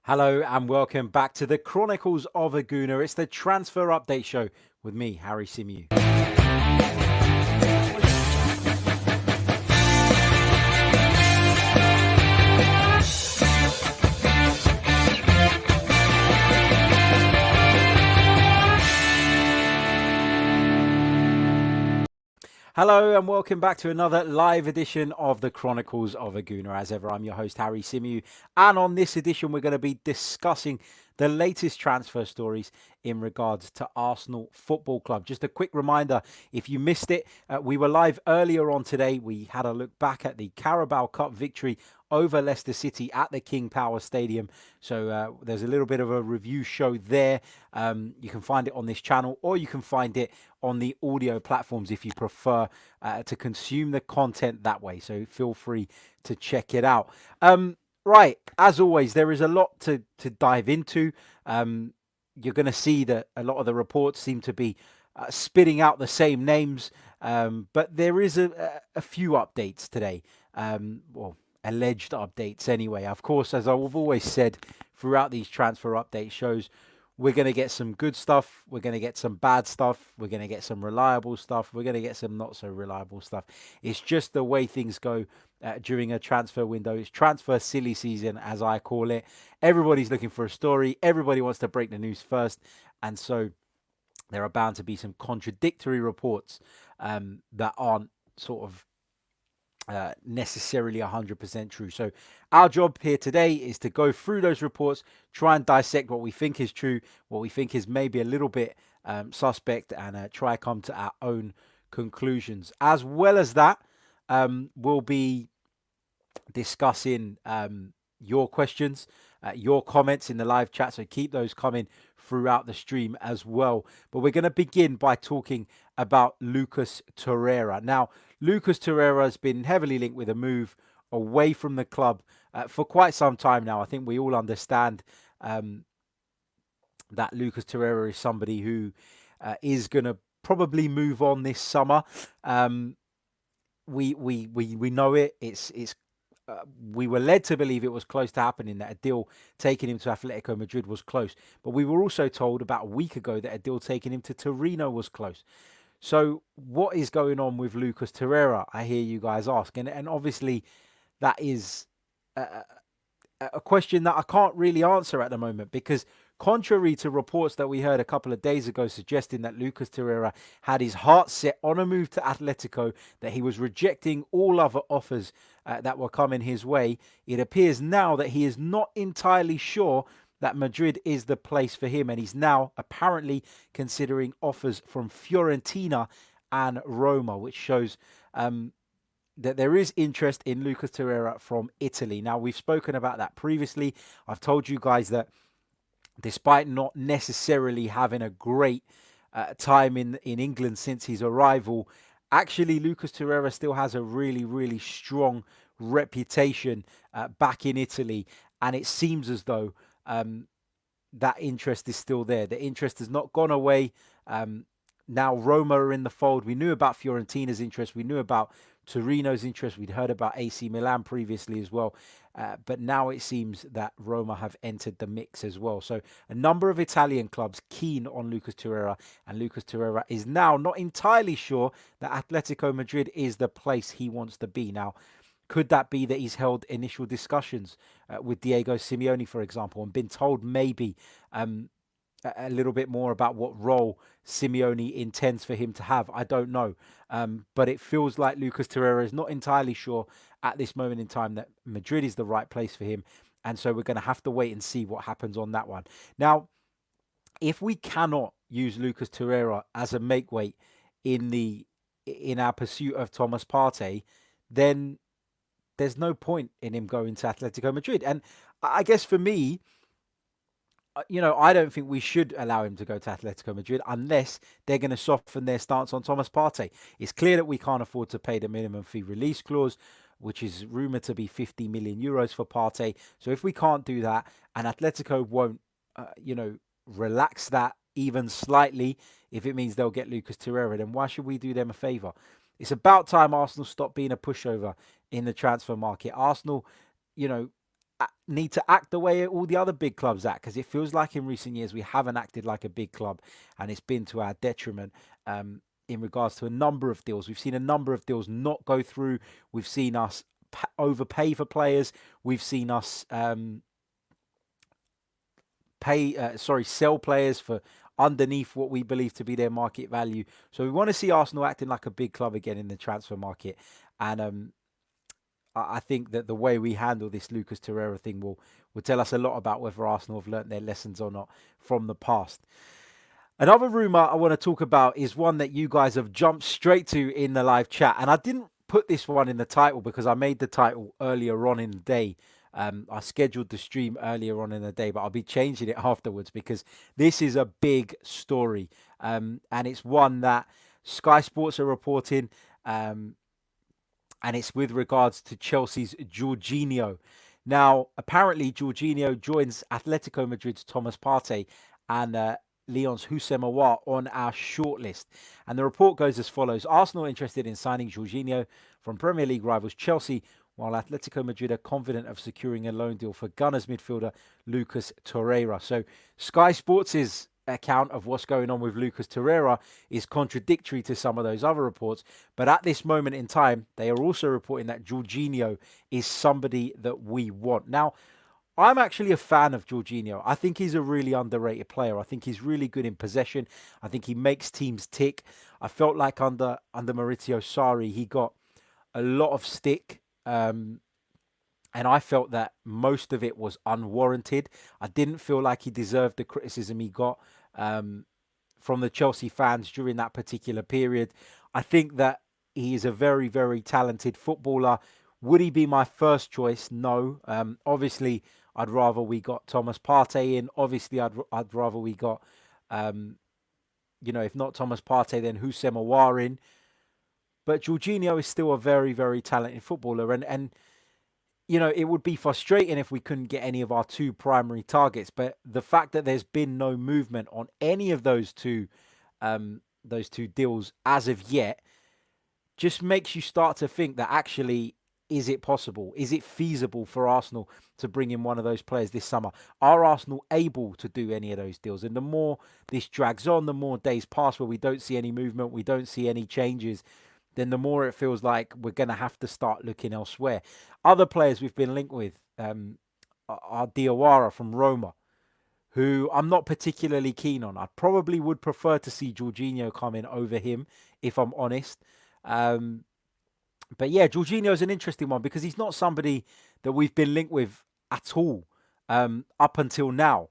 Hello and welcome back to the Chronicles of a Gooner. It's the transfer update show with me, Harry Symeou. Hello and welcome back to another live edition of the Chronicles of a Gooner. As ever, I'm your host, Harry Symeou. And on this edition, we're going to be discussing the latest transfer stories in regards to Arsenal Football Club. Just a quick reminder, if you missed it, we were live earlier on today. We had a look back at the Carabao Cup victory over Leicester City at the King Power Stadium. So there's a little bit of a review show there. You can find it on this channel, or you can find it on the audio platforms if you prefer to consume the content that way. So feel free to check it out. Right, as always, there is a lot to dive into. You're going to see that a lot of the reports seem to be spitting out the same names, but there is a few updates today. Well, alleged updates anyway. Of course, as I've always said throughout these transfer update shows, we're going to get some good stuff. We're going to get some bad stuff. We're going to get some reliable stuff. We're going to get some not so reliable stuff. It's just the way things go during a transfer window. It's transfer silly season, as I call it. Everybody's looking for a story. Everybody wants to break the news first. And so there are bound to be some contradictory reports that aren't sort of necessarily 100% true. So our job here today is to go through those reports, try and dissect what we think is true, what we think is maybe a little bit suspect, and try come to our own conclusions. As well as that, we'll be discussing your questions, your comments in the live chat. So keep those coming throughout the stream as well. But we're going to begin by talking about Lucas Torreira. Now, Lucas Torreira has been heavily linked with a move away from the club for quite some time now. I think we all understand that Lucas Torreira is somebody who is going to probably move on this summer. We know it. We were led to believe it was close to happening, that a deal taking him to Atletico Madrid was close. But we were also told about a week ago that a deal taking him to Torino was close. So what is going on with Lucas Torreira, I hear you guys ask. And obviously that is a question that I can't really answer at the moment, because contrary to reports that we heard a couple of days ago suggesting that Lucas Torreira had his heart set on a move to Atletico, that he was rejecting all other offers that were coming his way, it appears now that he is not entirely sure that Madrid is the place for him, and he's now apparently considering offers from Fiorentina and Roma, which shows that there is interest in Lucas Torreira from Italy. Now, we've spoken about that previously. I've told you guys that despite not necessarily having a great time in England since his arrival, actually Lucas Torreira still has a really, really strong reputation back in Italy. And it seems as though that interest is still there. The interest has not gone away. Now Roma are in the fold. We knew about Fiorentina's interest. We knew about Torino's interest. We'd heard about AC Milan previously as well. But now it seems that Roma have entered the mix as well. So a number of Italian clubs keen on Lucas Torreira. And Lucas Torreira is now not entirely sure that Atletico Madrid is the place he wants to be. Now, could that be that he's held initial discussions with Diego Simeone, for example, and been told maybe a little bit more about what role Simeone intends for him to have? I don't know. But it feels like Lucas Torreira is not entirely sure at this moment in time that Madrid is the right place for him. And so we're going to have to wait and see what happens on that one. Now, if we cannot use Lucas Torreira as a make weight in our pursuit of Thomas Partey, then there's no point in him going to Atletico Madrid. And I guess for me, I don't think we should allow him to go to Atletico Madrid unless they're going to soften their stance on Thomas Partey. It's clear that we can't afford to pay the minimum fee release clause, which is rumoured to be 50 million euros for Partey. So if we can't do that, and Atletico won't, relax that even slightly, if it means they'll get Lucas Torreira, then why should we do them a favour? It's about time Arsenal stop being a pushover in the transfer market. Arsenal, need to act the way all the other big clubs act, because it feels like in recent years we haven't acted like a big club, and it's been to our detriment. In regards to a number of deals, we've seen a number of deals not go through. We've seen us overpay for players. We've seen us sell players for underneath what we believe to be their market value. So we want to see Arsenal acting like a big club again in the transfer market, and I think that the way we handle this Lucas Torreira thing will tell us a lot about whether Arsenal have learnt their lessons or not from the past. Another rumour I want to talk about is one that you guys have jumped straight to in the live chat. And I didn't put this one in the title because I made the title earlier on in the day. I scheduled the stream earlier on in the day, but I'll be changing it afterwards because this is a big story. And it's one that Sky Sports are reporting. And it's with regards to Chelsea's Jorginho. Now, apparently, Jorginho joins Atletico Madrid's Thomas Partey and Lyon's Houssem Aouar on our shortlist. And the report goes as follows. Arsenal interested in signing Jorginho from Premier League rivals Chelsea, while Atletico Madrid are confident of securing a loan deal for Gunners midfielder Lucas Torreira. So Sky Sports' account of what's going on with Lucas Torreira is contradictory to some of those other reports. But at this moment in time, they are also reporting that Jorginho is somebody that we want. Now, I'm actually a fan of Jorginho. I think he's a really underrated player. I think he's really good in possession. I think he makes teams tick. I felt like under Maurizio Sarri, he got a lot of stick. And I felt that most of it was unwarranted. I didn't feel like he deserved the criticism he got from the Chelsea fans during that particular period. I think that he is a very, very talented footballer. Would he be my first choice? No. Obviously, I'd rather we got Thomas Partey in. Obviously, I'd rather we got, if not Thomas Partey, then Houssem Aouar in. But Jorginho is still a very, very talented footballer. And it would be frustrating if we couldn't get any of our two primary targets. But the fact that there's been no movement on any of those two deals as of yet just makes you start to think that actually, is it possible? Is it feasible for Arsenal to bring in one of those players this summer? Are Arsenal able to do any of those deals? And the more this drags on, the more days pass where we don't see any movement, we don't see any changes, then the more it feels like we're going to have to start looking elsewhere. Other players we've been linked with are Diawara from Roma, who I'm not particularly keen on. I probably would prefer to see Jorginho come in over him, if I'm honest. But yeah, Jorginho is an interesting one because he's not somebody that we've been linked with at all up until now.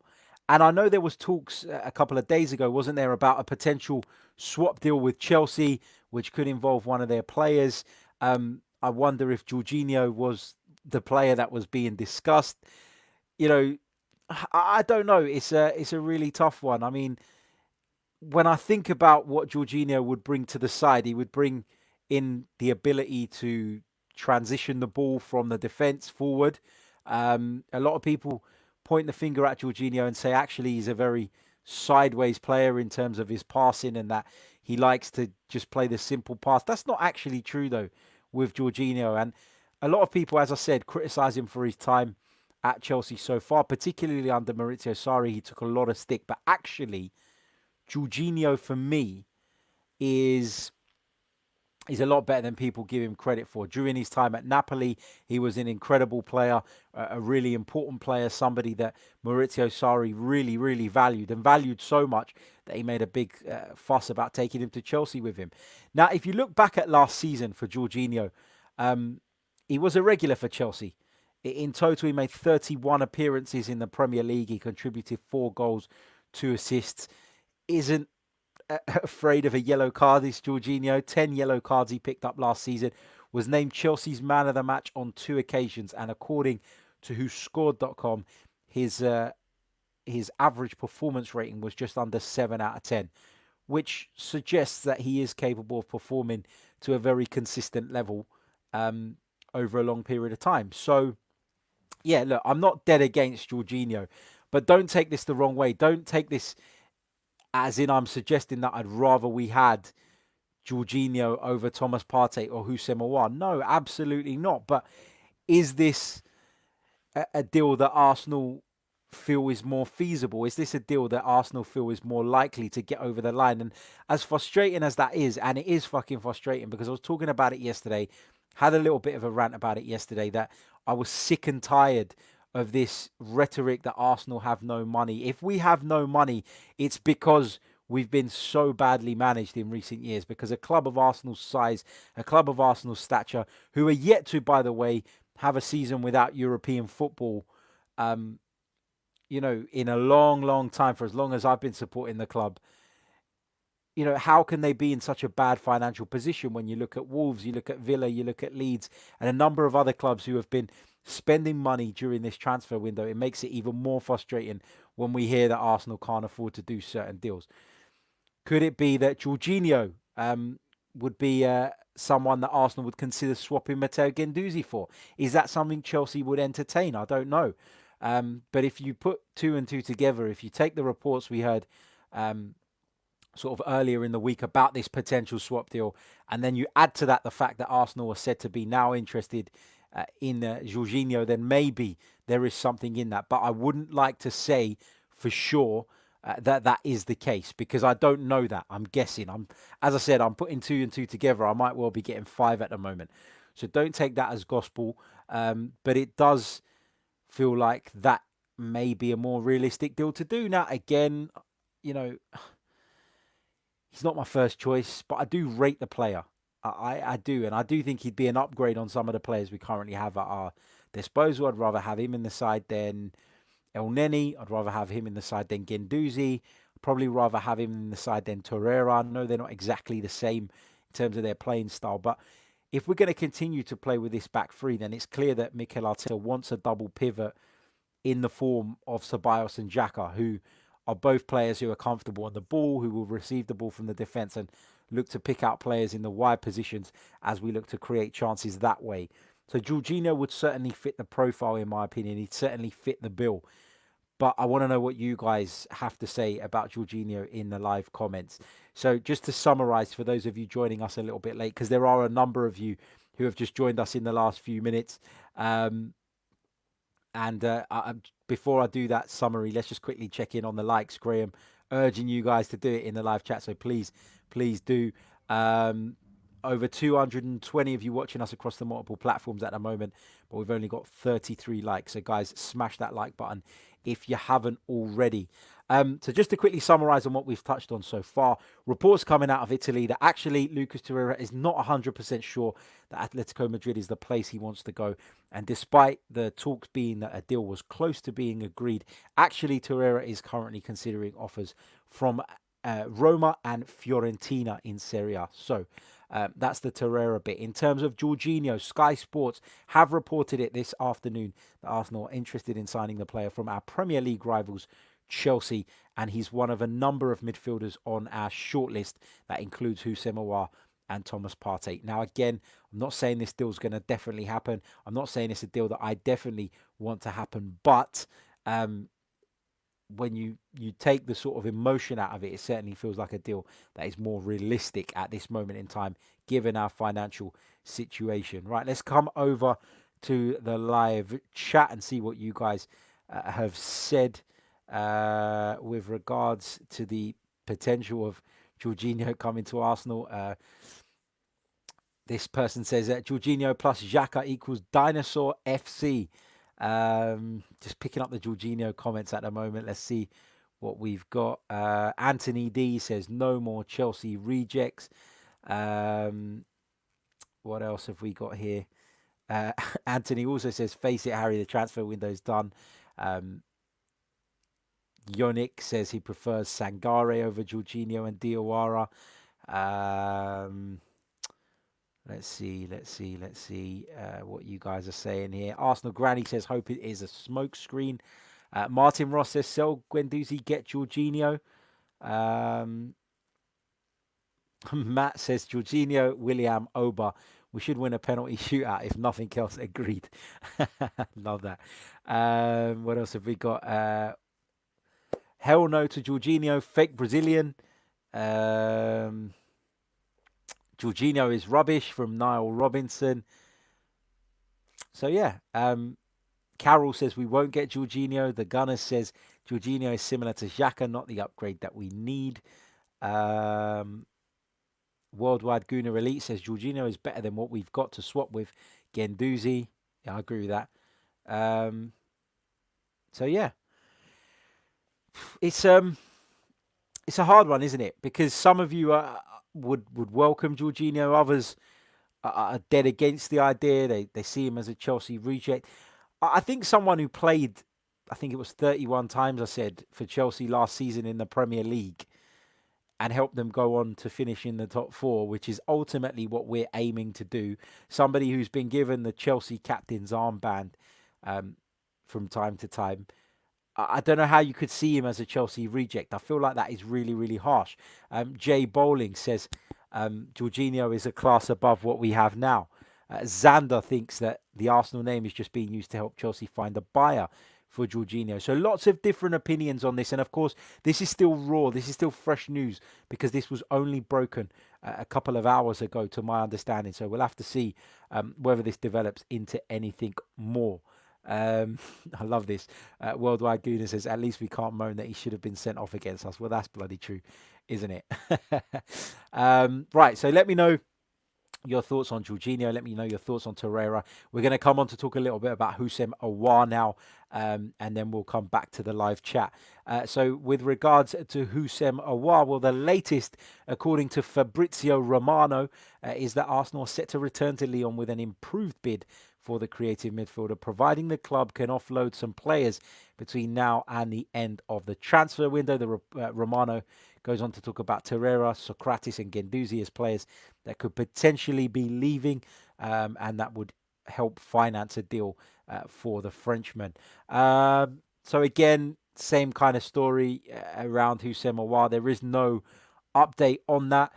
And I know there was talks a couple of days ago, wasn't there, about a potential swap deal with Chelsea, which could involve one of their players. I wonder if Jorginho was the player that was being discussed. I don't know. It's a really tough one. I mean, when I think about what Jorginho would bring to the side, he would bring in the ability to transition the ball from the defence forward. A lot of people point the finger at Jorginho and say actually he's a very sideways player in terms of his passing and that he likes to just play the simple pass. That's not actually true though with Jorginho. And a lot of people, as I said, criticise him for his time at Chelsea so far, particularly under Maurizio Sarri. He took a lot of stick. But actually, Jorginho for me is a lot better than people give him credit for. During his time at Napoli, he was an incredible player, a really important player, somebody that Maurizio Sarri really, really valued so much that he made a big fuss about taking him to Chelsea with him. Now, if you look back at last season for Jorginho, he was a regular for Chelsea. In total, he made 31 appearances in the Premier League. He contributed 4 goals, 2 assists. Isn't afraid of a yellow card, is Jorginho. 10 yellow cards he picked up last season. Was named Chelsea's man of the match on 2 occasions. And according to WhoScored.com, his average performance rating was just under 7 out of 10, which suggests that he is capable of performing to a very consistent level over a long period of time. So, yeah, look, I'm not dead against Jorginho, but don't take this the wrong way. Don't take this as in I'm suggesting that I'd rather we had Jorginho over Thomas Partey or Houssem Aouar. No, absolutely not. But is this a deal that Arsenal feel is more feasible? Is this a deal that Arsenal feel is more likely to get over the line? And as frustrating as that is, and it is fucking frustrating because I was talking about it yesterday, had a little bit of a rant about it yesterday, that I was sick and tired of this rhetoric that Arsenal have no money. If we have no money, it's because we've been so badly managed in recent years, because a club of Arsenal's size, a club of Arsenal's stature, who are yet to, by the way, have a season without European football, um, in a long, long time, for as long as I've been supporting the club. How can they be in such a bad financial position when you look at Wolves, you look at Villa, you look at Leeds, and a number of other clubs who have been spending money during this transfer window? It makes it even more frustrating when we hear that Arsenal can't afford to do certain deals. Could it be that Jorginho would be someone that Arsenal would consider swapping Matteo Guendouzi for? Is that something Chelsea would entertain? I don't know. But if you put two and two together, if you take the reports we heard um, sort of earlier in the week about this potential swap deal, and then you add to that the fact that Arsenal are said to be now interested in Jorginho, then maybe there is something in that. But I wouldn't like to say for sure that that is the case, because I don't know that. I'm guessing. As I said, I'm putting two and two together. I might well be getting five at the moment. So don't take that as gospel. But it does feel like that may be a more realistic deal to do. Now, again, you know, he's not my first choice, but I do rate the player. I do, and I do think he'd be an upgrade on some of the players we currently have at our disposal. I'd rather have him in the side than El Neni. I'd rather have him in the side than Guendouzi. Probably rather have him in the side than Torreira. I know they're not exactly the same in terms of their playing style, but if we're going to continue to play with this back three, then it's clear that Mikel Arteta wants a double pivot in the form of Ceballos and Xhaka, who are both players who are comfortable on the ball, who will receive the ball from the defence and look to pick out players in the wide positions as we look to create chances that way. So Jorginho would certainly fit the profile, in my opinion. He'd certainly fit the bill. But I want to know what you guys have to say about Jorginho in the live comments. So just to summarize, for those of you joining us a little bit late, because there are a number of you who have just joined us in the last few minutes. Before I do that summary, let's just quickly check in on the likes. Graham, urging you guys to do it in the live chat. So please do. Over 220 of you watching us across the multiple platforms at the moment, but we've only got 33 likes. So guys, smash that like button if you haven't already. So just to quickly summarize on what we've touched on so far, reports coming out of Italy that actually Lucas Torreira is not 100% sure that Atletico Madrid is the place he wants to go. And despite the talks being that a deal was close to being agreed, actually Torreira is currently considering offers from Roma and Fiorentina in Serie A. So that's the Torreira bit. In terms of Jorginho, Sky Sports have reported it this afternoon that Arsenal are interested in signing the player from our Premier League rivals, Chelsea, and he's one of a number of midfielders on our shortlist that includes Houssem Aouar and Thomas Partey. Now, again, I'm not saying this deal's going to definitely happen. I'm not saying it's a deal that I definitely want to happen, but when you take the sort of emotion out of it, it certainly feels like a deal that is more realistic at this moment in time, given our financial situation. Right, let's come over to the live chat and see what you guys have said with regards to the potential of Jorginho coming to Arsenal. This person says that Jorginho plus Xhaka equals Dinosaur FC. Just picking up the Jorginho comments at the moment. Let's see what we've got. Anthony D says no more Chelsea rejects. What else have we got here? Anthony also says, face it, Harry, the transfer window's done. Yonik says he prefers Sangare over Jorginho and Diawara. Let's see what you guys are saying here. Arsenal Granny says, hope it is a smoke screen. Martin Ross says, sell Guendouzi, get Jorginho. Matt says, Jorginho, William, Oba. We should win a penalty shootout if nothing else. Agreed. Love that. What else have we got? Hell no to Jorginho, fake Brazilian. Jorginho is rubbish from Niall Robinson. So yeah, Carol says we won't get Jorginho. The Gunner says Jorginho is similar to Xhaka, not the upgrade that we need. Um, Worldwide Gooner Elite says Jorginho is better than what we've got to swap with. Gendouzi. Yeah, I agree with that. Um, so yeah, it's it's a hard one, isn't it? Because some of you would welcome Jorginho, others are dead against the idea. They see him as a Chelsea reject. I think someone who played, I think it was 31 times, I said, for Chelsea last season in the Premier League and helped them go on to finish in the top four, which is ultimately what we're aiming to do. Somebody who's been given the Chelsea captain's armband um, from time to time. I don't know how you could see him as a Chelsea reject. I feel like that is really, really harsh. Jay Bowling says Jorginho is a class above what we have now. Xander thinks that the Arsenal name is just being used to help Chelsea find a buyer for Jorginho. So lots of different opinions on this. And of course, this is still raw. This is still fresh news because this was only broken a couple of hours ago, to my understanding. So we'll have to see whether this develops into anything more. I love this. Worldwide Gooner says, at least we can't moan that he should have been sent off against us. Well, that's bloody true, isn't it? Right, so let me know your thoughts on Jorginho. Let me know your thoughts on Torreira. We're going to come on to talk a little bit about Houssem Aouar now, and then we'll come back to the live chat. So with regards to Houssem Aouar, well, the latest, according to Fabrizio Romano, is that Arsenal are set to return to Lyon with an improved bid for the creative midfielder, providing the club can offload some players between now and the end of the transfer window. The Romano goes on to talk about Torreira, Socrates and Gendouzi as players that could potentially be leaving, and that would help finance a deal for the Frenchman. So again, same kind of story around Houssem Aouar. There is no update on that,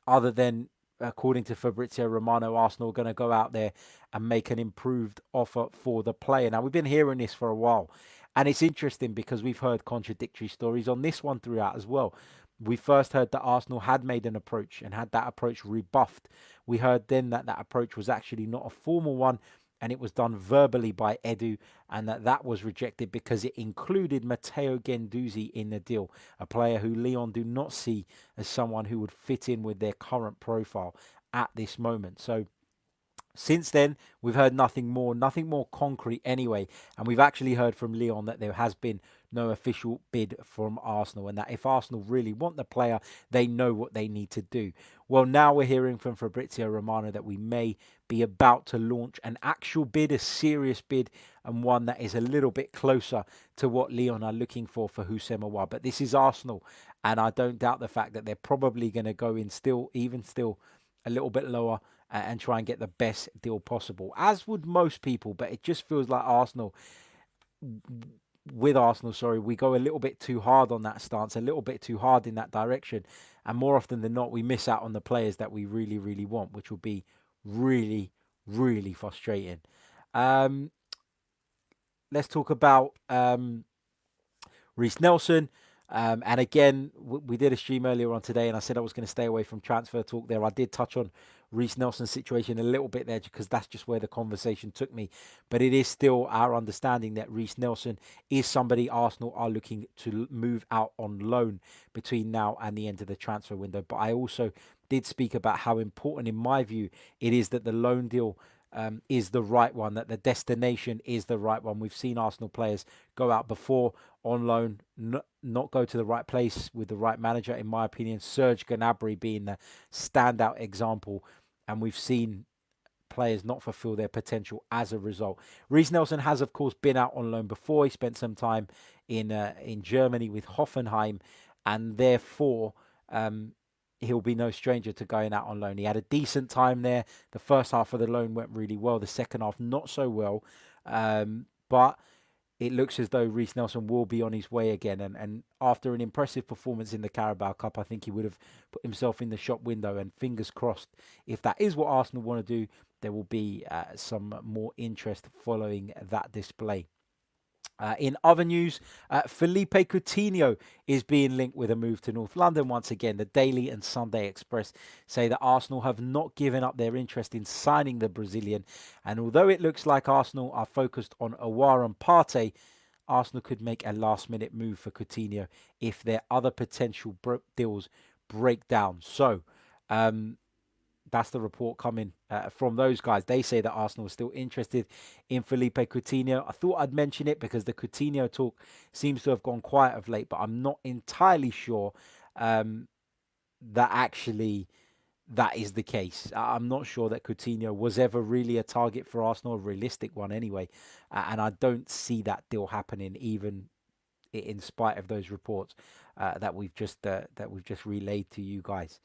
other than, according to Fabrizio Romano, Arsenal are going to go out there and make an improved offer for the player. Now, we've been hearing this for a while, and it's interesting because we've heard contradictory stories on this one throughout as well. We first heard that Arsenal had made an approach and had that approach rebuffed. We heard then that that approach was actually not a formal one, and it was done verbally by Edu, and that was rejected because it included Matteo Gendouzi in the deal, a player who Lyon do not see as someone who would fit in with their current profile at this moment. So since then, we've heard nothing more concrete anyway. And we've actually heard from Lyon that there has been no official bid from Arsenal, and that if Arsenal really want the player, they know what they need to do. Well, now we're hearing from Fabrizio Romano that we may be about to launch an actual bid, a serious bid, and one that is a little bit closer to what Lyon are looking for Houssem Aouar. But this is Arsenal, and I don't doubt the fact that they're probably going to go in still a little bit lower and try and get the best deal possible, as would most people. But it just feels like Arsenal, we go a little bit too hard on that stance, a little bit too hard in that direction. And more often than not, we miss out on the players that we really, really want, which will be really, really frustrating. Let's talk about Reiss Nelson. And again, we did a stream earlier on today, and I said I was going to stay away from transfer talk there. I did touch on Reiss Nelson's situation a little bit there because that's just where the conversation took me. But it is still our understanding that Reiss Nelson is somebody Arsenal are looking to move out on loan between now and the end of the transfer window. But I also did speak about how important, in my view, it is that the loan deal is the right one, that the destination is the right one. We've seen Arsenal players go out before on loan, not go to the right place with the right manager, in my opinion. Serge Gnabry being the standout example, and we've seen players not fulfill their potential as a result. Reiss Nelson has, of course, been out on loan before. He spent some time in Germany with Hoffenheim, and therefore he'll be no stranger to going out on loan. He had a decent time there. The first half of the loan went really well. The second half, not so well. But it looks as though Reiss Nelson will be on his way again. And after an impressive performance in the Carabao Cup, I think he would have put himself in the shop window. And fingers crossed, if that is what Arsenal want to do, there will be some more interest following that display. In other news, Philippe Coutinho is being linked with a move to North London once again. The Daily and Sunday Express say that Arsenal have not given up their interest in signing the Brazilian. And although it looks like Arsenal are focused on Aouar and Partey, Arsenal could make a last-minute move for Coutinho if their other potential deals break down. So, that's the report coming from those guys. They say that Arsenal is still interested in Philippe Coutinho. I thought I'd mention it because the Coutinho talk seems to have gone quiet of late, but I'm not entirely sure that actually that is the case. I'm not sure that Coutinho was ever really a target for Arsenal, a realistic one anyway, and I don't see that deal happening even in spite of those reports that we've just relayed to you guys.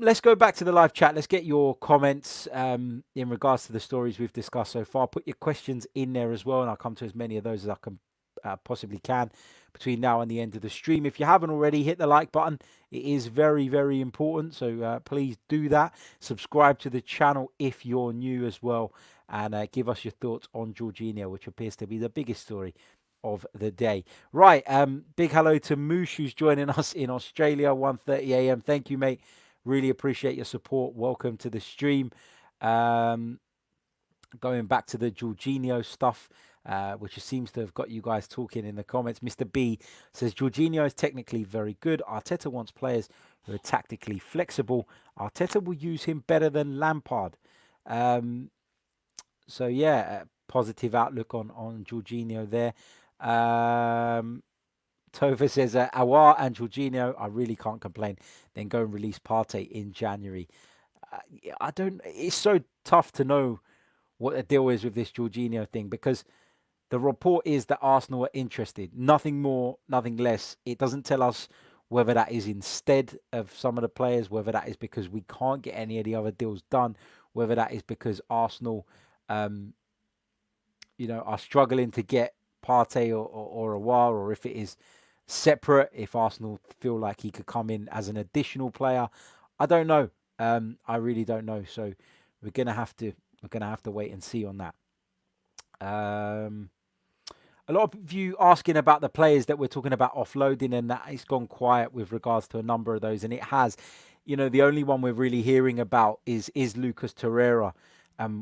Let's go back to the live chat. Let's get your comments in regards to the stories we've discussed so far. Put your questions in there as well, and I'll come to as many of those as I can possibly can between now and the end of the stream. If you haven't already, hit the like button. It is very, very important, so please do that. Subscribe to the channel if you're new as well, and give us your thoughts on Jorginho, which appears to be the biggest story of the day. Right, big hello to Moosh, who's joining us in Australia, 1:30 a.m. Thank you, mate. Really appreciate your support. Welcome to the stream. Going back to the Jorginho stuff, which seems to have got you guys talking in the comments. Mr. B says, Jorginho is technically very good. Arteta wants players who are tactically flexible. Arteta will use him better than Lampard. So, yeah, positive outlook on Jorginho there. Tova says, Aouar and Jorginho, I really can't complain. Then go and release Partey in January. It's so tough to know what the deal is with this Jorginho thing because the report is that Arsenal are interested. Nothing more, nothing less. It doesn't tell us whether that is instead of some of the players, whether that is because we can't get any of the other deals done, whether that is because Arsenal, are struggling to get Partey or Aouar, or if it is separate, if Arsenal feel like he could come in as an additional player. I don't know. I really don't know. So we're gonna have to wait and see on that. A lot of you asking about the players that we're talking about offloading, and that it's gone quiet with regards to a number of those, and it has. The only one we're really hearing about is Lucas Torreira.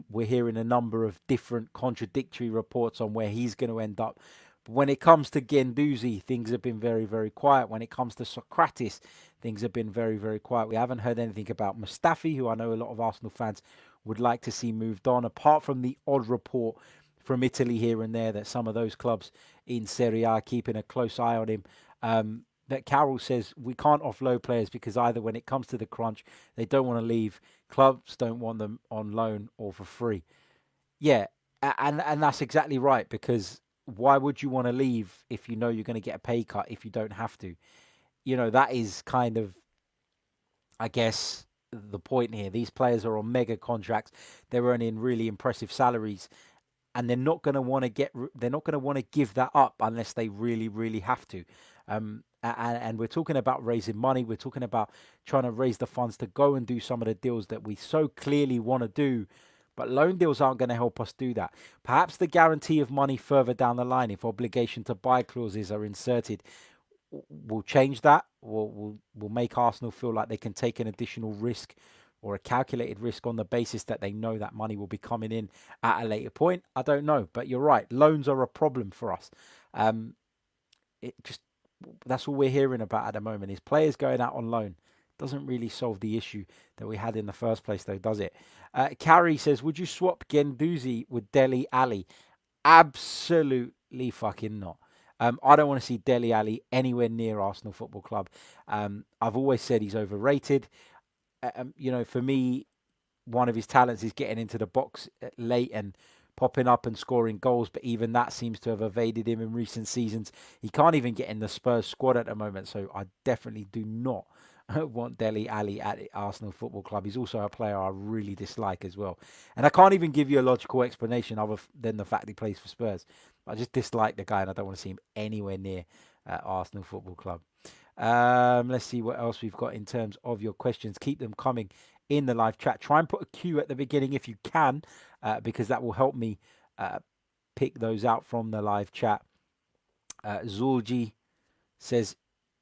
We're hearing a number of different contradictory reports on where he's going to end up. But when it comes to Guendouzi, things have been very, very quiet. When it comes to Socrates, things have been very, very quiet. We haven't heard anything about Mustafi, who I know a lot of Arsenal fans would like to see moved on, apart from the odd report from Italy here and there that some of those clubs in Serie A are keeping a close eye on him. That Carroll says we can't offload players because either when it comes to the crunch, they don't want to leave, clubs don't want them on loan or for free. Yeah, and that's exactly right, because why would you want to leave if you know you're going to get a pay cut if you don't have to? That is kind of, I guess, the point here. These players are on mega contracts. They're earning really impressive salaries, and they're not going to want to give that up unless they really, really have to. And we're talking about raising money. We're talking about trying to raise the funds to go and do some of the deals that we so clearly want to do. But loan deals aren't going to help us do that. Perhaps the guarantee of money further down the line, if obligation to buy clauses are inserted, will change that. Will make Arsenal feel like they can take an additional risk or a calculated risk on the basis that they know that money will be coming in at a later point. I don't know, but you're right. Loans are a problem for us. That's all we're hearing about at the moment is players going out on loan. Doesn't really solve the issue that we had in the first place, though, does it? Carrie says, would you swap Guendouzi with Dele Alli? Absolutely fucking not. I don't want to see Dele Alli anywhere near Arsenal Football Club. I've always said he's overrated. For me, one of his talents is getting into the box late and popping up and scoring goals, but even that seems to have evaded him in recent seasons. He can't even get in the Spurs squad at the moment, so I definitely do not want Dele Alli at Arsenal Football Club. He's also a player I really dislike as well. And I can't even give you a logical explanation other than the fact he plays for Spurs. I just dislike the guy and I don't want to see him anywhere near Arsenal Football Club. Let's see what else we've got in terms of your questions. Keep them coming in the live chat. Try and put a Q at the beginning if you can, because that will help me pick those out from the live chat. Zorgi says,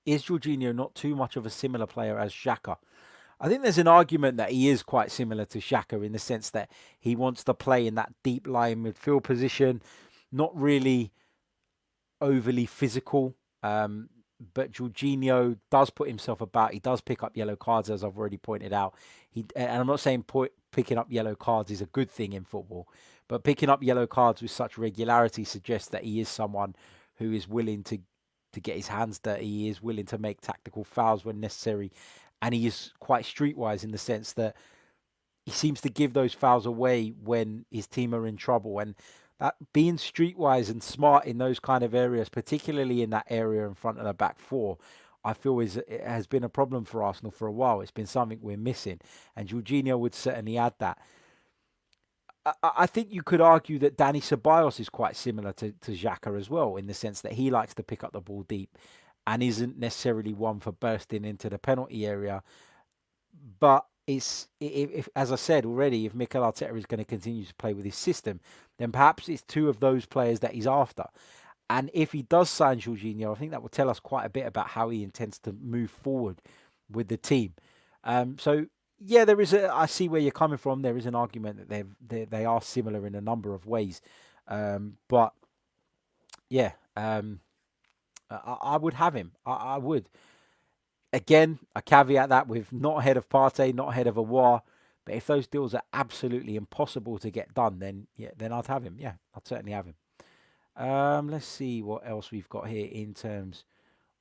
is Jorginho not too much of a similar player as Xhaka? I think there's an argument that he is quite similar to Xhaka in the sense that he wants to play in that deep lying midfield position, not really overly physical. But Jorginho does put himself about. He does pick up yellow cards, as I've already pointed out. And I'm not saying picking up yellow cards is a good thing in football, but picking up yellow cards with such regularity suggests that he is someone who is willing to get his hands dirty. He is willing to make tactical fouls when necessary, and he is quite streetwise in the sense that he seems to give those fouls away when his team are in trouble. And that being streetwise and smart in those kind of areas, particularly in that area in front of the back four, I feel it has been a problem for Arsenal for a while. It's been something we're missing, and Jorginho would certainly add that. I think you could argue that Dani Ceballos is quite similar to Xhaka as well, in the sense that he likes to pick up the ball deep and isn't necessarily one for bursting into the penalty area. But if as I said already, if Mikel Arteta is going to continue to play with his system, then perhaps it's two of those players that he's after. And if he does sign Jorginho, I think that will tell us quite a bit about how he intends to move forward with the team. So yeah, I see where you're coming from. There is an argument that they are similar in a number of ways. But yeah, I would have him. I would. Again, I caveat that with not ahead of Partey, not ahead of Aouar. But if those deals are absolutely impossible to get done, then I'd have him. Yeah, I'd certainly have him. Let's see what else we've got here in terms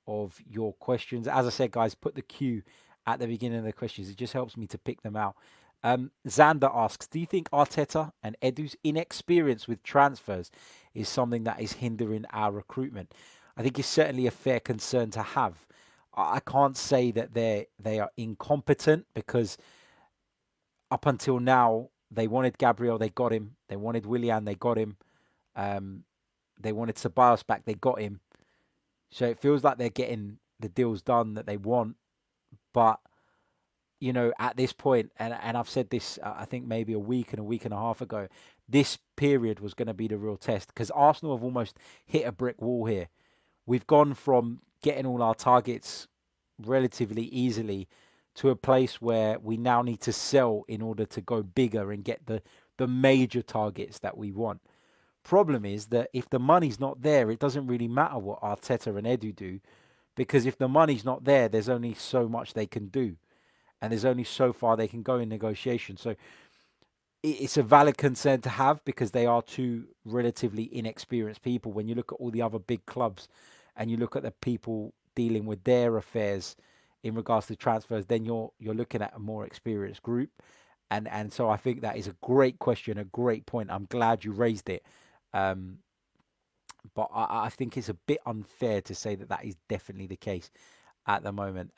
of your questions. As I said, guys, put the Q at the beginning of the questions. It just helps me to pick them out. Xander asks, do you think Arteta and Edu's inexperience with transfers is something that is hindering our recruitment? I think it's certainly a fair concern to have. I can't say that they are incompetent, because up until now, they wanted Gabriel, they got him. They wanted Willian, they got him. They wanted Ceballos back, they got him. So it feels like they're getting the deals done that they want. But, at this point, and I've said this, I think maybe a week and a half ago, this period was going to be the real test, because Arsenal have almost hit a brick wall here. We've gone from getting all our targets relatively easily to a place where we now need to sell in order to go bigger and get the major targets that we want. Problem is that if the money's not there, it doesn't really matter what Arteta and Edu do, because if the money's not there, there's only so much they can do, and there's only so far they can go in negotiation. So it's a valid concern to have, because they are two relatively inexperienced people. When you look at all the other big clubs and you look at the people dealing with their affairs in regards to transfers, then you're looking at a more experienced group. And so I think that is a great question, a great point. I'm glad you raised it. But I think it's a bit unfair to say that is definitely the case at the moment.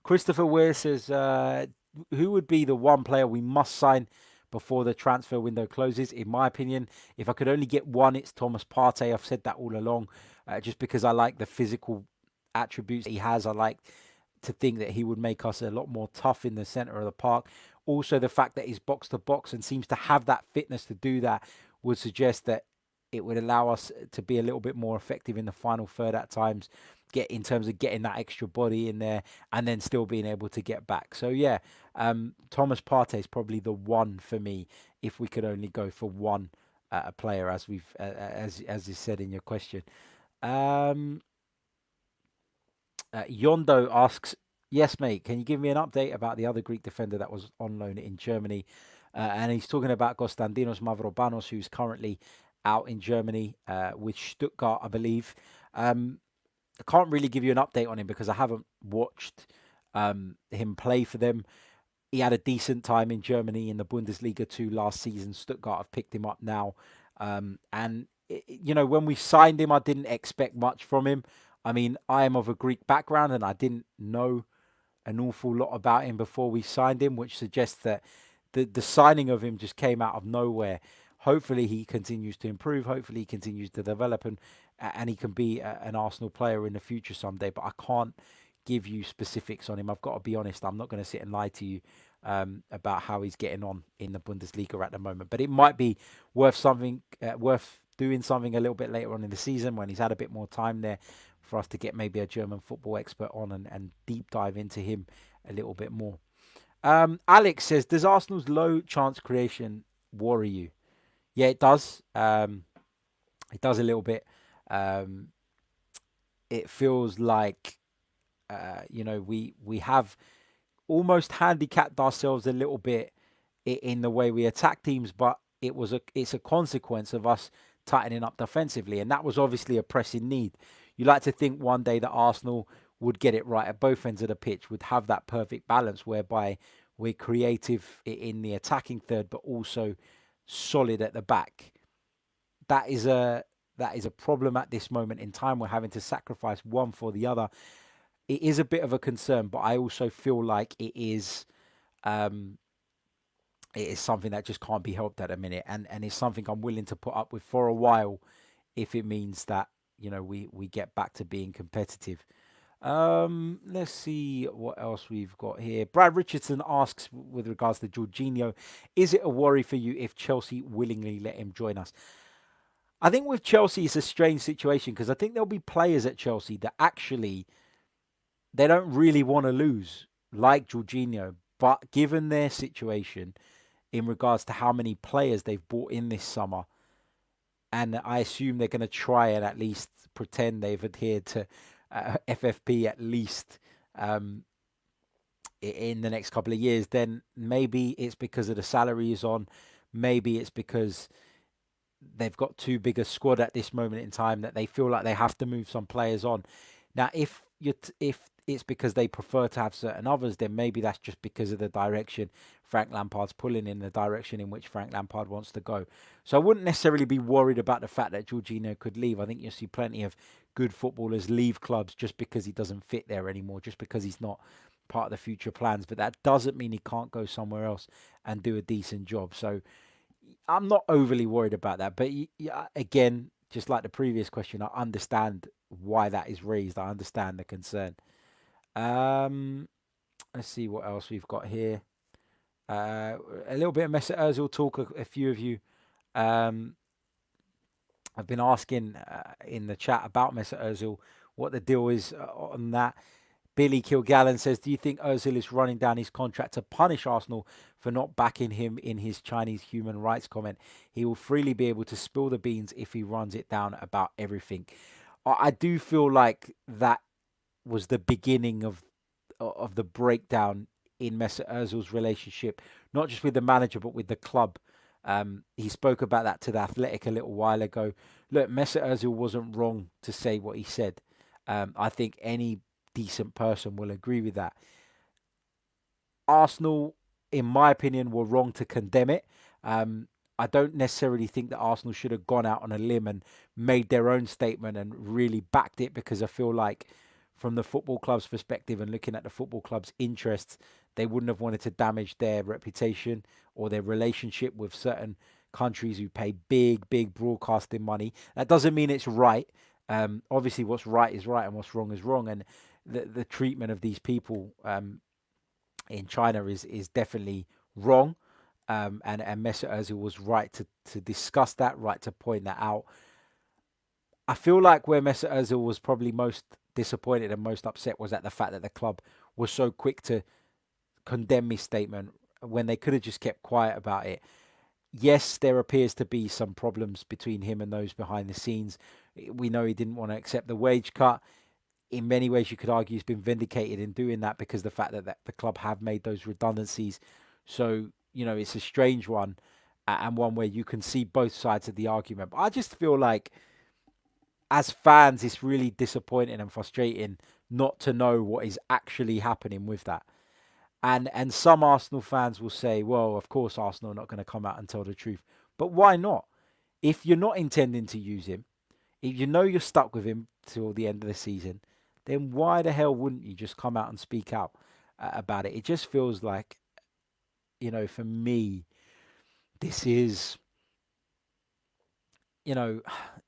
Christopher Weir says, who would be the one player we must sign before the transfer window closes? In my opinion, if I could only get one, it's Thomas Partey. I've said that all along, just because I like the physical attributes he has. I like to think that he would make us a lot more tough in the centre of the park. Also, the fact that he's box to box and seems to have that fitness to do that would suggest that it would allow us to be a little bit more effective in the final third at times, in terms of getting that extra body in there and then still being able to get back. So yeah, Thomas Partey is probably the one for me if we could only go for one player, as we've as you said in your question. Yondo asks, yes, mate, can you give me an update about the other Greek defender that was on loan in Germany? And he's talking about Konstantinos Mavropanos, who's currently out in Germany with Stuttgart, I believe. I can't really give you an update on him because I haven't watched him play for them. He had a decent time in Germany in the Bundesliga 2 last season. Stuttgart have picked him up now. And, when we signed him, I didn't expect much from him. I mean, I am of a Greek background and I didn't know an awful lot about him before we signed him, which suggests that the signing of him just came out of nowhere. Hopefully he continues to improve. Hopefully he continues to develop and he can be an Arsenal player in the future someday. But I can't give you specifics on him. I've got to be honest. I'm not going to sit and lie to you about how he's getting on in the Bundesliga at the moment. But it might be worth doing something a little bit later on in the season when he's had a bit more time there for us to get maybe a German football expert on and deep dive into him a little bit more. Alex says, does Arsenal's low chance creation worry you? Yeah, it does. It does a little bit. Um, it feels like, we have almost handicapped ourselves a little bit in the way we attack teams, but it's a consequence of us tightening up defensively, and that was obviously a pressing need. You like to think one day that Arsenal would get it right at both ends of the pitch, would have that perfect balance whereby we're creative in the attacking third, but also solid at the back. That is a problem at this moment in time. We're having to sacrifice one for the other. It is a bit of a concern, but I also feel like um, it is something that just can't be helped at a minute, and it's something I'm willing to put up with for a while if it means that we get back to being competitive. Let's see what else we've got here. Brad Richardson asks with regards to Jorginho, is it a worry for you if Chelsea willingly let him join us? I think with Chelsea it's a strange situation because I think there'll be players at Chelsea that actually they don't really want to lose, like Jorginho, but given their situation in regards to how many players they've bought in this summer, and I assume they're going to try and at least pretend they've adhered to FFP at least in the next couple of years, then maybe it's because of the salary is on, maybe it's because they've got too big a squad at this moment in time that they feel like they have to move some players on. Now, if it's because they prefer to have certain others, then maybe that's just because of the direction Frank Lampard's pulling in the direction in which Frank Lampard wants to go. So I wouldn't necessarily be worried about the fact that Jorginho could leave. I think you'll see plenty of good footballers leave clubs just because he doesn't fit there anymore, just because he's not part of the future plans. But that doesn't mean he can't go somewhere else and do a decent job. So I'm not overly worried about that. But again, just like the previous question, I understand why that is raised. I understand the concern. Um, let's see what else we've got here. A little bit of Mesut Ozil talk. A few of you um, have been asking in the chat about Mesut Ozil, what the deal is on that. Billy Kilgallen says, do you think Ozil is running down his contract to punish Arsenal for not backing him in his Chinese human rights comment? He will freely be able to spill the beans if he runs it down about everything. I do feel like that was the beginning of the breakdown in Mesut Ozil's relationship, not just with the manager, but with the club. He spoke about that to the Athletic a little while ago. Look, Mesut Ozil wasn't wrong to say what he said. I think any decent person will agree with that. Arsenal, in my opinion, were wrong to condemn it. I don't necessarily think that Arsenal should have gone out on a limb and made their own statement and really backed it, because I feel like from the football club's perspective and looking at the football club's interests, they wouldn't have wanted to damage their reputation or their relationship with certain countries who pay big broadcasting money. That doesn't mean it's right. Obviously, what's right is right and what's wrong is wrong. And the treatment of these people in China is definitely wrong. And Mesut Ozil was right to discuss that, right to point that out. I feel like where Mesut Ozil was probably most disappointed and most upset was at the fact that the club was so quick to condemn his statement when they could have just kept quiet about it. Yes, there appears to be some problems between him and those behind the scenes. We know he didn't want to accept the wage cut. In many ways, you could argue he's been vindicated in doing that because the fact that the club have made those redundancies. So, it's a strange one, and one where you can see both sides of the argument. But I just feel like as fans, it's really disappointing and frustrating not to know what is actually happening with that. And some Arsenal fans will say, well, of course Arsenal are not going to come out and tell the truth. But why not? If you're not intending to use him, if you know you're stuck with him till the end of the season, then why the hell wouldn't you just come out and speak out about it? It just feels like, for me, this is, you know,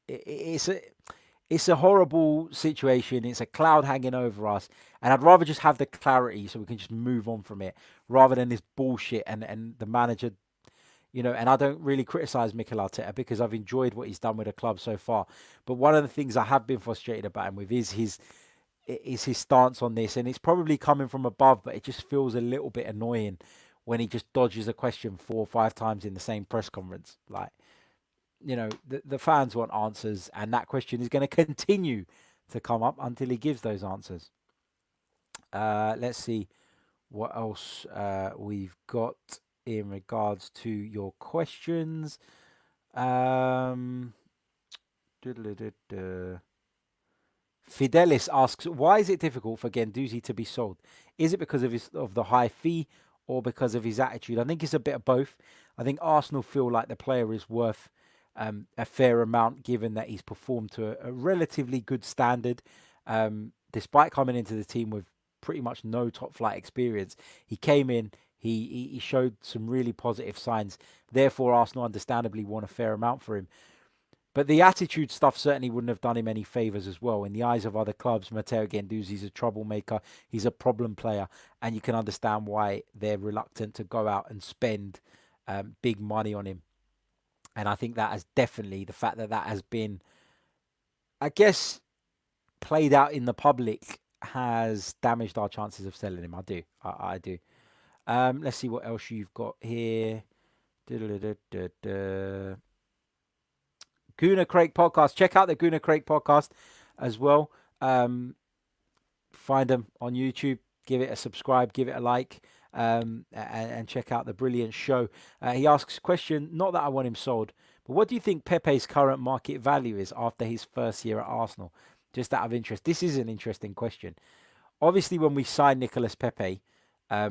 it's a horrible situation. It's a cloud hanging over us. And I'd rather just have the clarity so we can just move on from it rather than this bullshit and the manager, and I don't really criticise Mikel Arteta because I've enjoyed what he's done with the club so far. But one of the things I have been frustrated about him with is his stance on this, and it's probably coming from above, but it just feels a little bit annoying when he just dodges a question 4 or 5 times in the same press conference. Like, the fans want answers, and that question is going to continue to come up until he gives those answers. Let's see what else we've got in regards to your questions. Fidelis asks, why is it difficult for Guendouzi to be sold? Is it because of the high fee or because of his attitude? I think it's a bit of both. I think Arsenal feel like the player is worth a fair amount, given that he's performed to a relatively good standard. Despite coming into the team with pretty much no top flight experience, he came in, he showed some really positive signs. Therefore, Arsenal understandably want a fair amount for him. But the attitude stuff certainly wouldn't have done him any favours as well. In the eyes of other clubs, Matteo Guendouzi's a troublemaker. He's a problem player. And you can understand why they're reluctant to go out and spend big money on him. And I think that has definitely, the fact that has been, I guess, played out in the public has damaged our chances of selling him. I do. I do. Let's see what else you've got here. Gooner Craig podcast. Check out the Gooner Craig podcast as well. Find them on YouTube. Give it a subscribe. Give it a like. And check out the brilliant show. He asks a question, not that I want him sold, but what do you think Pepe's current market value is after his first year at Arsenal? Just out of interest. This is an interesting question. Obviously, when we signed Nicolas Pepe, I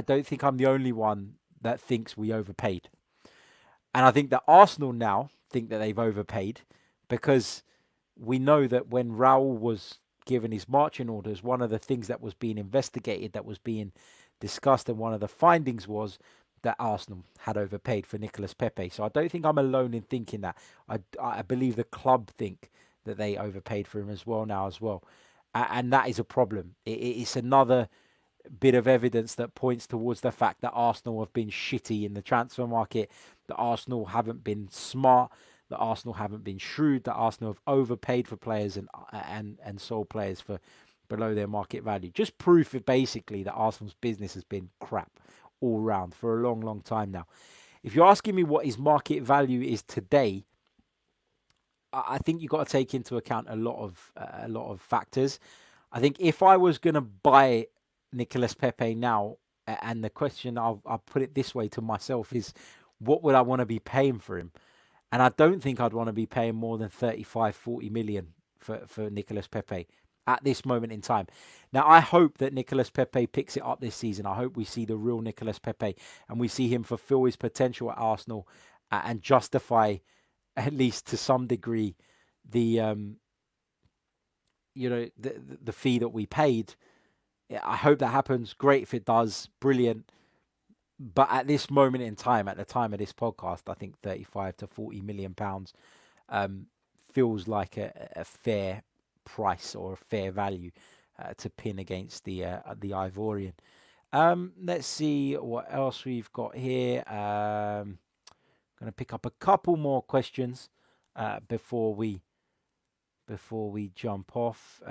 don't think I'm the only one that thinks we overpaid. And I think that Arsenal now think that they've overpaid because we know that when Raul was given his marching orders, one of the things that was being investigated, that was being discussed, and one of the findings was that Arsenal had overpaid for Nicolas Pepe. So I don't think I'm alone in thinking that. I believe the club think that they overpaid for him as well now as well. And that is a problem. It's another bit of evidence that points towards the fact that Arsenal have been shitty in the transfer market, that Arsenal haven't been smart, that Arsenal haven't been shrewd, that Arsenal have overpaid for players and sold players for below their market value. Just proof it basically that Arsenal's business has been crap all round for a long, long time now. If you're asking me what his market value is today, I think you've got to take into account a lot of factors. I think if I was going to buy Nicolas Pepe now, and the question I'll put it this way to myself is, what would I want to be paying for him? And I don't think I'd want to be paying more than 35-40 million for Nicolas Pepe at this moment in time. Now, I hope that Nicolas Pepe picks it up this season. I hope we see the real Nicolas Pepe and we see him fulfill his potential at Arsenal and justify, at least to some degree, the the fee that we paid. I hope that happens. Great if it does. Brilliant. But at this moment in time, at the time of this podcast, I think 35 to 40 million pounds feels like a fair price or a fair value to pin against the Ivorian. Let's see what else we've got here. Going to pick up a couple more questions before we jump off.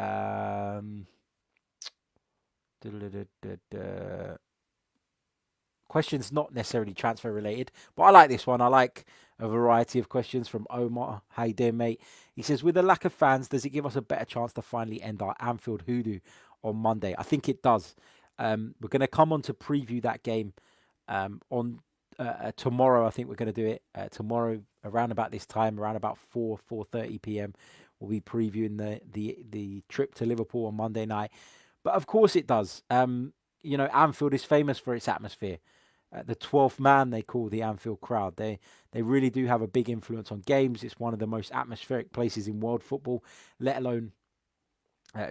Questions not necessarily transfer related, but I like this one. I like a variety of questions from Omar. How you doing, mate? He says, with the lack of fans, does it give us a better chance to finally end our Anfield hoodoo on Monday? I think it does. We're going to come on to preview that game on tomorrow. I think we're going to do it tomorrow around about this time, around about 4:30 p.m. We'll be previewing the trip to Liverpool on Monday night. But of course it does. Anfield is famous for its atmosphere. The 12th man, they call the Anfield crowd. They really do have a big influence on games. It's one of the most atmospheric places in world football, let alone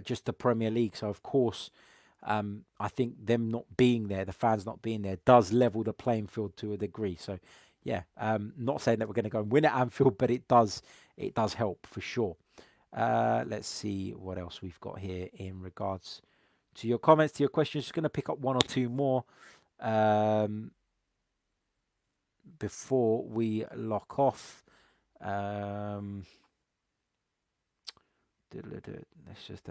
just the Premier League. So, of course, I think them not being there, the fans not being there, does level the playing field to a degree. So, yeah, not saying that we're going to go and win at Anfield, but it does help for sure. Let's see what else we've got here in regards to your comments, to your questions. Just going to pick up one or two more. before we lock off, let's just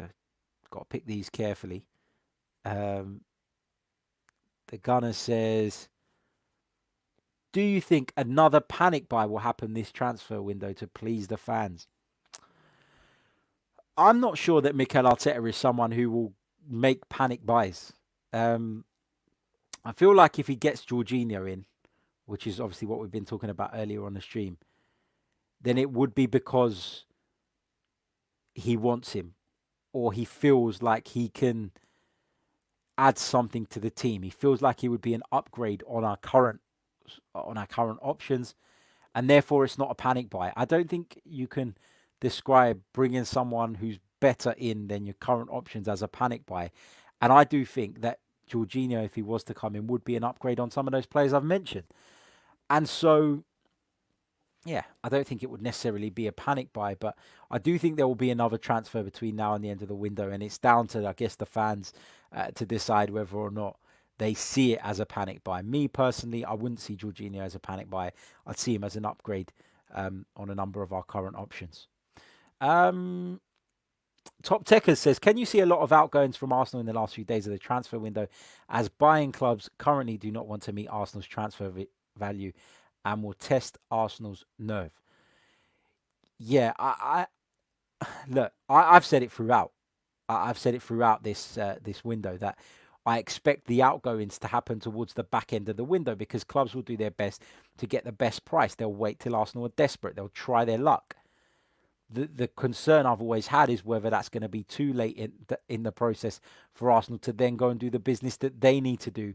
got to pick these carefully. The Gunner says, do you think another panic buy will happen this transfer window to please the fans? I'm not sure that Mikel Arteta is someone who will make panic buys. I feel like if he gets Jorginho in, which is obviously what we've been talking about earlier on the stream, then it would be because he wants him, or he feels like he can add something to the team. He feels like he would be an upgrade on our current options, and therefore it's not a panic buy. I don't think you can describe bringing someone who's better in than your current options as a panic buy. And I do think that Jorginho, if he was to come in, would be an upgrade on some of those players I've mentioned. And so, yeah, I don't think it would necessarily be a panic buy, but I do think there will be another transfer between now and the end of the window. And it's down to, I guess, the fans to decide whether or not they see it as a panic buy. Me personally, I wouldn't see Jorginho as a panic buy. I'd see him as an upgrade on a number of our current options. Top Techers says, can you see a lot of outgoings from Arsenal in the last few days of the transfer window, as buying clubs currently do not want to meet Arsenal's transfer value and will test Arsenal's nerve? Yeah, I've said it throughout. I've said it throughout this window that I expect the outgoings to happen towards the back end of the window, because clubs will do their best to get the best price. They'll wait till Arsenal are desperate. They'll try their luck. The concern I've always had is whether that's going to be too late in the process for Arsenal to then go and do the business that they need to do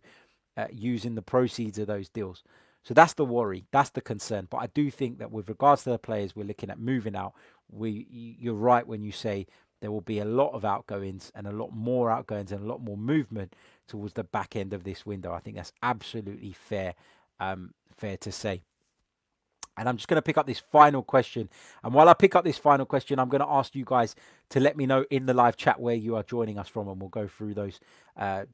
using the proceeds of those deals. So that's the worry, that's the concern. But I do think that with regards to the players we're looking at moving out, you're right when you say there will be a lot of outgoings and a lot more outgoings and a lot more movement towards the back end of this window. I think that's absolutely fair to say. And I'm just going to pick up this final question. And while I pick up this final question, I'm going to ask you guys to let me know in the live chat where you are joining us from. And we'll go through those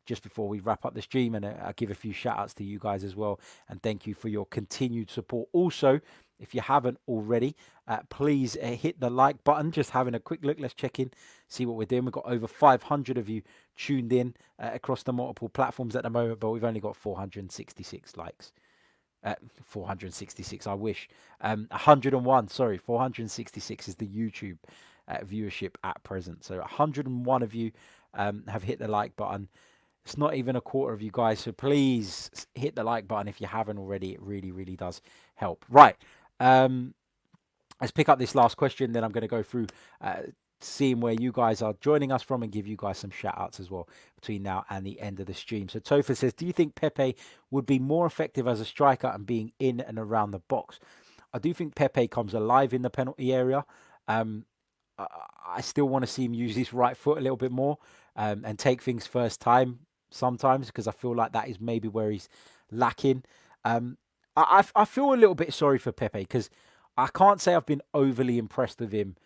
just before we wrap up the stream. And I'll give a few shout outs to you guys as well. And thank you for your continued support. Also, if you haven't already, please hit the like button. Just having a quick look. Let's check in, see what we're doing. We've got over 500 of you tuned in across the multiple platforms at the moment, but we've only got 466 likes. 466, I wish. 101, sorry, 466 is the YouTube viewership at present. So 101 of you have hit the like button. It's not even a quarter of you guys, so please hit the like button if you haven't already. It really, really does help. Right. Let's pick up this last question, then I'm going to go through seeing where you guys are joining us from and give you guys some shout outs as well between now and the end of the stream. So Tofa says, do you think Pepe would be more effective as a striker and being in and around the box? I do think Pepe comes alive in the penalty area. I still want to see him use his right foot a little bit more and take things first time sometimes, because I feel like that is maybe where he's lacking. I feel a little bit sorry for Pepe, because I can't say I've been overly impressed with him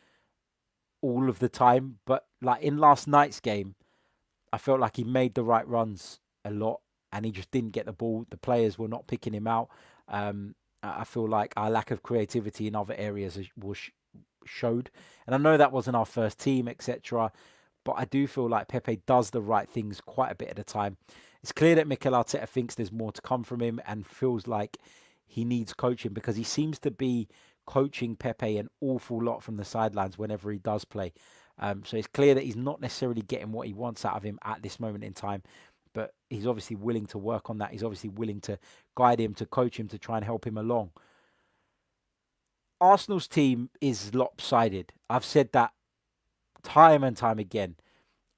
all of the time, but like in last night's game, I felt like he made the right runs a lot and he just didn't get the ball. The players were not picking him out. I feel like our lack of creativity in other areas was showed, and I know that wasn't our first team, etc., but I do feel like Pepe does the right things quite a bit at a time. It's clear that Mikel Arteta thinks there's more to come from him and feels like he needs coaching, because he seems to be coaching Pepe an awful lot from the sidelines whenever he does play. So it's clear that he's not necessarily getting what he wants out of him at this moment in time, but he's obviously willing to work on that. He's obviously willing to guide him, to coach him, to try and help him along. Arsenal's team is lopsided. I've said that time and time again.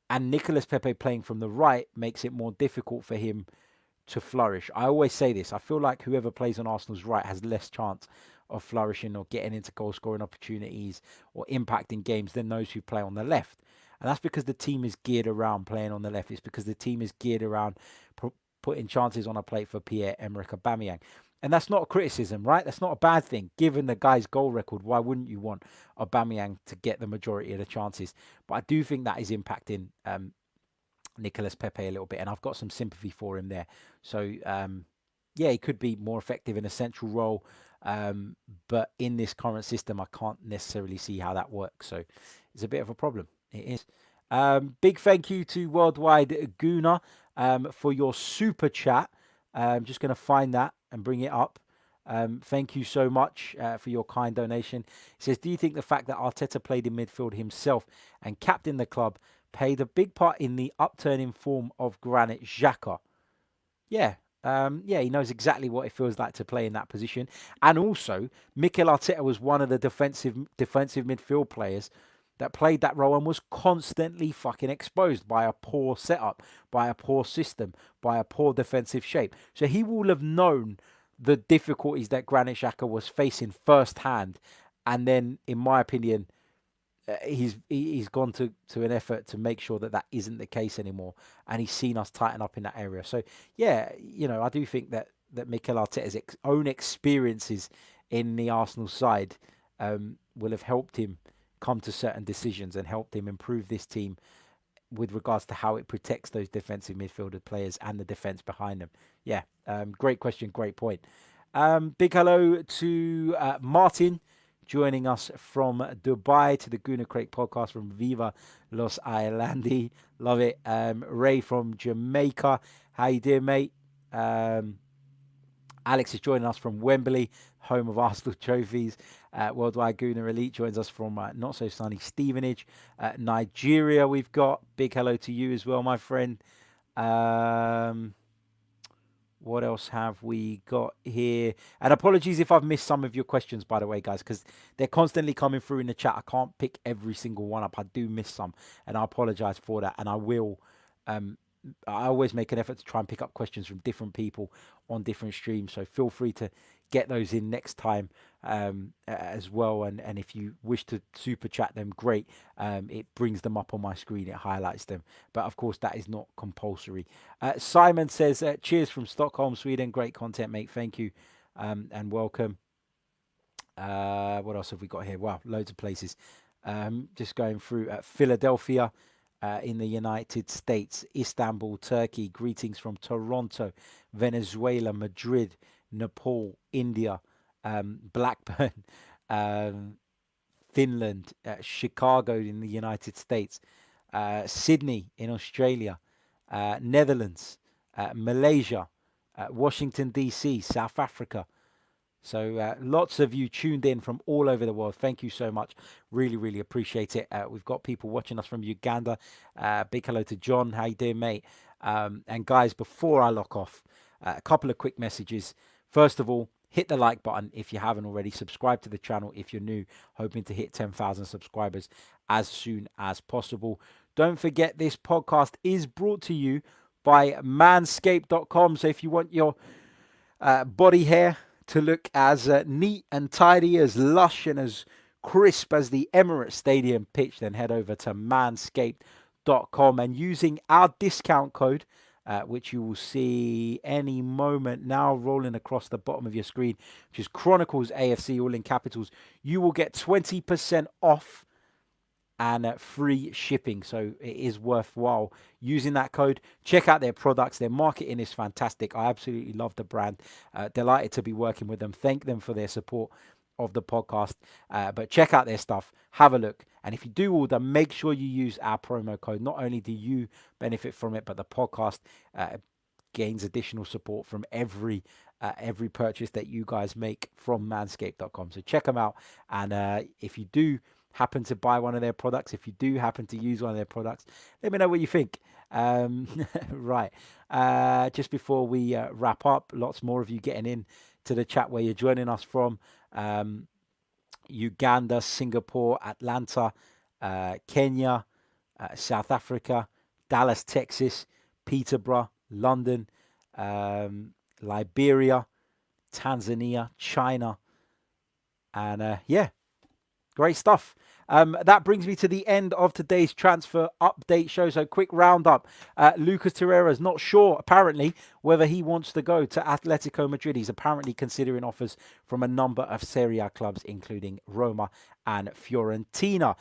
And Nicolas Pepe playing from the right makes it more difficult for him to flourish. I always say this. I feel like whoever plays on Arsenal's right has less chance of flourishing or getting into goal scoring opportunities or impacting games than those who play on the left. And that's because the team is geared around playing on the left. It's because the team is geared around putting chances on a plate for Pierre-Emerick Aubameyang. And that's not a criticism, right? That's not a bad thing. Given the guy's goal record, why wouldn't you want Aubameyang to get the majority of the chances? But I do think that is impacting Nicolas Pepe a little bit, and I've got some sympathy for him there. So yeah, he could be more effective in a central role. But in this current system, I can't necessarily see how that works. So it's a bit of a problem. It is. Big thank you to Worldwide Gooner for your super chat. I'm just going to find that and bring it up. Thank you so much for your kind donation. He says, do you think the fact that Arteta played in midfield himself and captained the club played a big part in the upturning form of Granit Xhaka? Yeah. Yeah, he knows exactly what it feels like to play in that position. And also, Mikel Arteta was one of the defensive midfield players that played that role and was constantly fucking exposed by a poor setup, by a poor system, by a poor defensive shape. So he will have known the difficulties that Granit Xhaka was facing firsthand. And then, in my opinion, he's gone to an effort to make sure that that isn't the case anymore, and he's seen us tighten up in that area. So yeah, I do think that Mikel Arteta's own experiences in the Arsenal side will have helped him come to certain decisions and helped him improve this team with regards to how it protects those defensive midfielder players and the defense behind them. Yeah, great question, great point. Big hello to Martin joining us from Dubai to the Gooner Crate podcast from Viva Los Islandi. Love it. Ray from Jamaica. How you doing, mate? Alex is joining us from Wembley, home of Arsenal trophies. Worldwide Gooner Elite joins us from not so sunny Stevenage. Nigeria we've got. Big hello to you as well, my friend. What else have we got here? And apologies if I've missed some of your questions, by the way, guys, because they're constantly coming through in the chat. I can't pick every single one up. I do miss some, and I apologize for that. And I will. I always make an effort to try and pick up questions from different people on different streams. So feel free to get those in next time as well. And if you wish to super chat them, great. It brings them up on my screen. It highlights them. But of course, that is not compulsory. Simon says, cheers from Stockholm, Sweden. Great content, mate. Thank you and welcome. What else have we got here? Wow, loads of places. Just going through Philadelphia. In the United States, Istanbul, Turkey, greetings from Toronto, Venezuela, Madrid, Nepal, India, Blackburn, Finland, Chicago in the United States, Sydney in Australia, Netherlands, Malaysia, Washington, D.C., South Africa. So lots of you tuned in from all over the world. Thank you so much. Really, really appreciate it. We've got people watching us from Uganda. Big hello to John. How you doing, mate? And guys, before I lock off, a couple of quick messages. First of all, hit the like button if you haven't already. Subscribe to the channel if you're new, hoping to hit 10,000 subscribers as soon as possible. Don't forget, this podcast is brought to you by manscaped.com. So if you want your body hair to look as neat and tidy, as lush and as crisp as the Emirates Stadium pitch, then head over to manscaped.com and using our discount code, which you will see any moment now rolling across the bottom of your screen, which is Chronicles AFC, all in capitals, you will get 20% off and free shipping. So it is worthwhile using that code. Check out their products. Their marketing is fantastic. I absolutely love the brand. Delighted to be working with them. Thank them for their support of the podcast. But check out their stuff. Have a look. And if you do order, make sure you use our promo code. Not only do you benefit from it, but the podcast gains additional support from every purchase that you guys make from manscaped.com. So check them out. And if you do happen to buy one of their products, if you do happen to use one of their products, let me know what you think. Right. Just before we wrap up, lots more of you getting in to the chat where you're joining us from. Uganda, Singapore, Atlanta, Kenya, South Africa, Dallas, Texas, Peterborough, London, Liberia, Tanzania, China, and yeah, great stuff. That brings me to the end of today's transfer update show. So quick roundup. Lucas Torreira is not sure, apparently, whether he wants to go to Atletico Madrid. He's apparently considering offers from a number of Serie A clubs, including Roma and Fiorentina.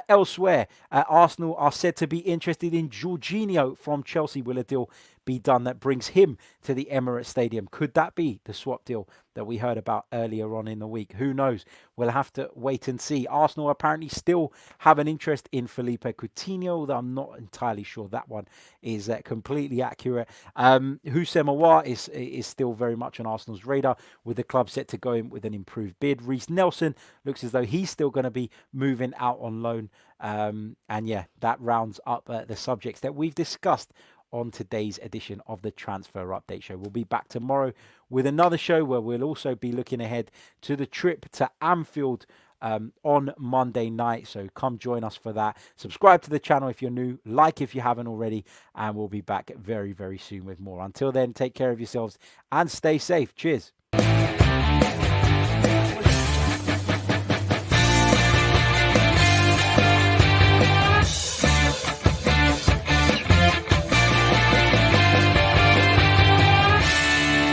Elsewhere, Arsenal are said to be interested in Jorginho from Chelsea. Will a deal be done that brings him to the Emirates Stadium? Could that be the swap deal that we heard about earlier on in the week? Who knows? We'll have to wait and see. Arsenal apparently still have an interest in Philippe Coutinho, although I'm not entirely sure that one is completely accurate. Houssem Aouar is still very much on Arsenal's radar, with the club set to go in with an improved bid. Reiss Nelson looks as though he's still going to be moving out on loan. And yeah, that rounds up the subjects that we've discussed on today's edition of the Transfer Update Show. We'll be back tomorrow with another show where we'll also be looking ahead to the trip to Anfield on Monday night. So come join us for that. Subscribe to the channel if you're new, like if you haven't already, and we'll be back very, very soon with more. Until then, take care of yourselves and stay safe. Cheers.